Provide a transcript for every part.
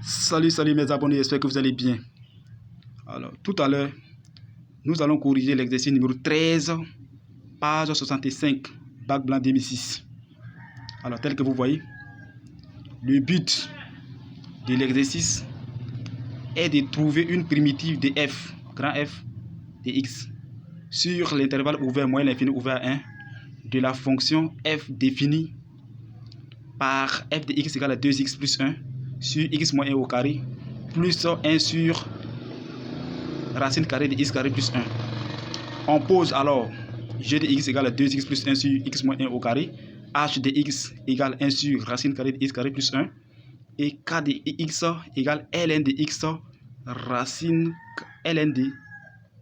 Salut mes abonnés, j'espère que vous allez bien. Alors, tout à l'heure, nous allons corriger l'exercice numéro 13, page 65, bac blanc 2006. Alors, tel que vous voyez, le but de l'exercice est de trouver une primitive de f, grand F, de x, sur l'intervalle ouvert moins l'infini ouvert à 1 de la fonction f définie par f de x égale à 2x plus 1 sur x moins 1 au carré plus 1 sur racine carrée de x carré plus 1. On pose alors g de x égale à 2x plus 1 sur x moins 1 au carré, h de x égale 1 sur racine carrée de x carré plus 1 et k de x égale ln de x racine ln de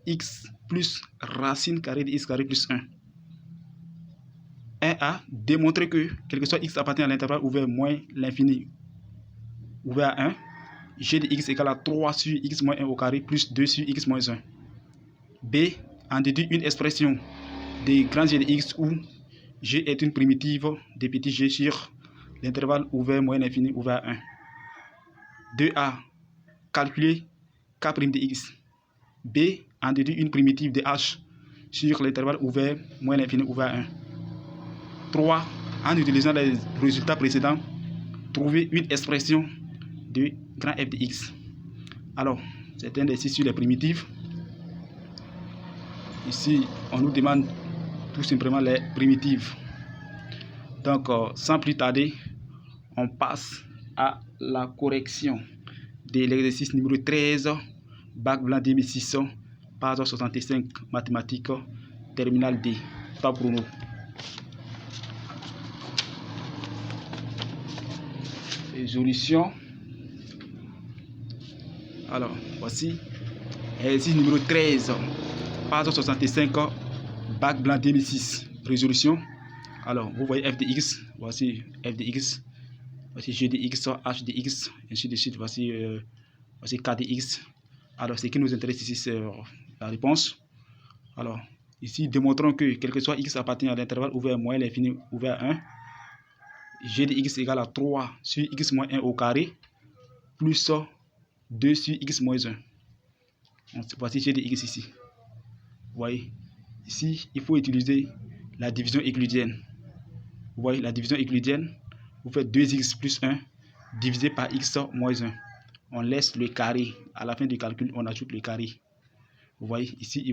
x plus racine carrée de x carré plus 1. 1a, démontrer que quel que soit x appartient à l'intervalle ouvert moins l'infini ouvert à 1, g de x égale à 3 sur x moins 1 au carré plus 2 sur x moins 1. B, en déduit une expression de grand G de x où g est une primitive de petit g sur l'intervalle ouvert moins l'infini ouvert à 1. 2a, calculer k' de x. B, en déduit une primitive de h sur l'intervalle ouvert moins l'infini ouvert à 1. 3. En utilisant les résultats précédents, trouver une expression de grand F de x. Alors, c'est un exercice sur les primitives. Ici, on nous demande tout simplement les primitives. Donc, sans plus tarder, on passe à la correction de l'exercice numéro 13, bac blanc 2006, page 65, mathématiques, terminal D. Top chrono. Résolution. Alors, voici exercice numéro 13, page 65, bac blanc 2006. Résolution. Alors, vous voyez f de x, voici f de x, voici g de x, h de x, ainsi de suite. Voici k de x. Alors, ce qui nous intéresse ici, c'est la réponse. Alors, ici, démontrons que quel que soit x appartient à l'intervalle ouvert moins l'infini ouvert à 1, g de x égale à 3 sur x moins 1 au carré plus 2 sur x moins 1. Voici g de x ici. Vous voyez, ici, il faut utiliser la division euclidienne. Vous voyez, la division euclidienne, vous faites 2x plus 1 divisé par x moins 1. On laisse le carré. À la fin du calcul, on ajoute le carré. Vous voyez, ici,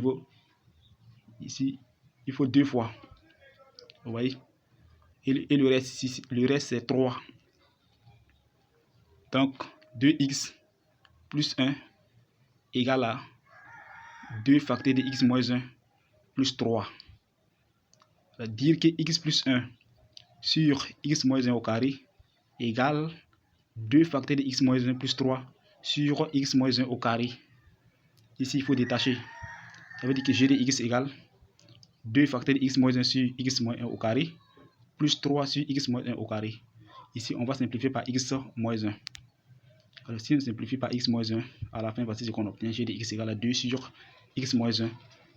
il faut 2 fois. Vous voyez, et le reste ici, le reste c'est 3. Donc 2x plus 1 égale à 2 facteurs de x moins 1 plus 3. C'est-à-dire que x plus 1 sur x moins 1 au carré égale 2 facteurs de x moins 1 plus 3 sur x moins 1 au carré. Ici, il faut détacher. Ça veut dire que g de x égale 2 facteurs de x moins 1 sur x moins 1 au carré plus 3 sur x moins 1 au carré. Ici, on va simplifier par x moins 1. Alors, si on simplifie par x moins 1, à la fin, voici ce qu'on obtient. G de x égale à 2 sur x moins 1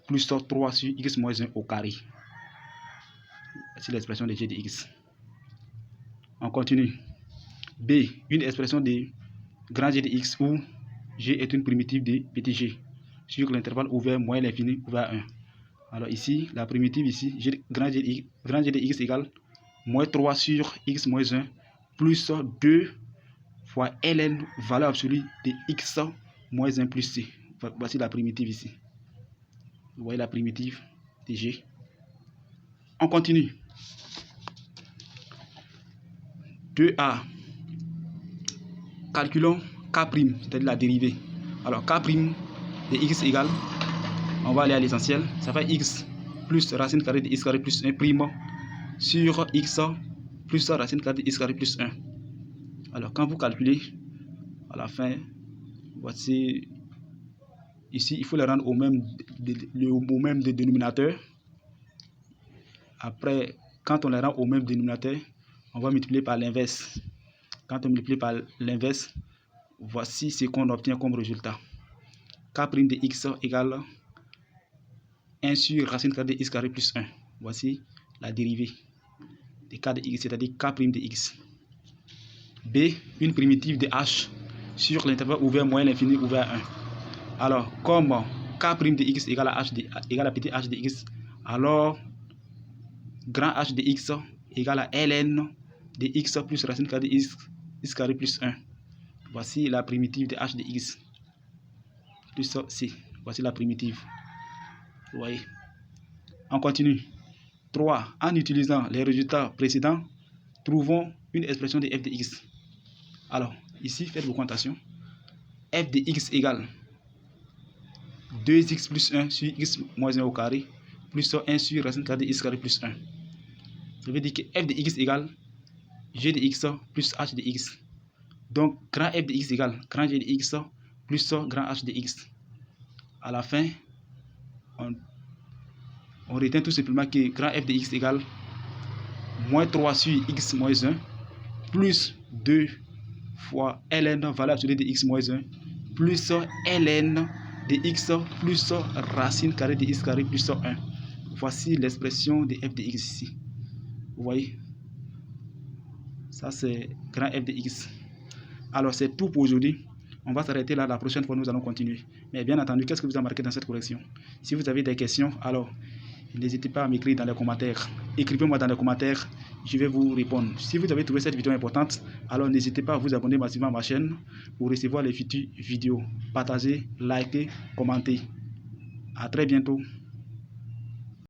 plus 3 sur x moins 1 au carré. C'est l'expression de g de x. On continue. B, une expression de grand G de x où g est une primitive de petit g sur l'intervalle ouvert moins l'infini ouvert à 1. Alors ici, la primitive ici, grand G de x égale moins 3 sur x moins 1 plus 2 fois ln, valeur absolue de x moins 1 plus c. Voici la primitive ici. Vous voyez la primitive de g. On continue. 2a. Calculons k', c'est-à-dire la dérivée. Alors k' de x égale, on va aller à l'essentiel, ça fait x plus racine carrée de x carré plus 1 prime sur x plus racine carrée de x carré plus 1. Alors quand vous calculez, à la fin, voici, ici il faut le rendre au même dénominateur. Après, quand on le rend au même dénominateur, on va multiplier par l'inverse. Quand on multiplie par l'inverse, voici ce qu'on obtient comme résultat. K' de x égale 1 sur racine carrée de x carré plus 1. Voici la dérivée de k de x, c'est-à-dire K' de x. B, une primitive de h sur l'intervalle ouvert moyen l'infini ouvert à 1. Alors, comme k' de x égale à petit h de x, alors grand h de x égale à ln de x plus racine carrée de x carré plus 1. Voici la primitive de h de x plus c. Voici la primitive. Vous voyez. On continue. 3. En utilisant les résultats précédents, trouvons une expression de f de x. Alors, ici, faites vos comptations. F de x égale 2x plus 1 sur x moins 1 au carré plus 1 sur racine carrée de x carré plus 1. Ça veut dire que f de x égale g de x plus h de x. Donc, grand f de x égale grand g de x plus grand h de x. À la fin, on retient tout simplement que grand f de x égale moins 3 sur x moins 1 plus 2 fois ln valeur absolue de x moins 1 plus ln de x plus racine carrée de x carré plus 1. Voici l'expression de f de x ici. Vous voyez? Ça, c'est grand f de x. Alors, c'est tout pour aujourd'hui. On va s'arrêter là. La prochaine fois, nous allons continuer. Mais bien entendu, qu'est-ce que vous avez marqué dans cette correction? Si vous avez des questions, alors n'hésitez pas à m'écrire dans les commentaires. Écrivez-moi dans les commentaires, je vais vous répondre. Si vous avez trouvé cette vidéo importante, alors n'hésitez pas à vous abonner massivement à ma chaîne pour recevoir les futures vidéos. Partagez, likez, commentez. À très bientôt.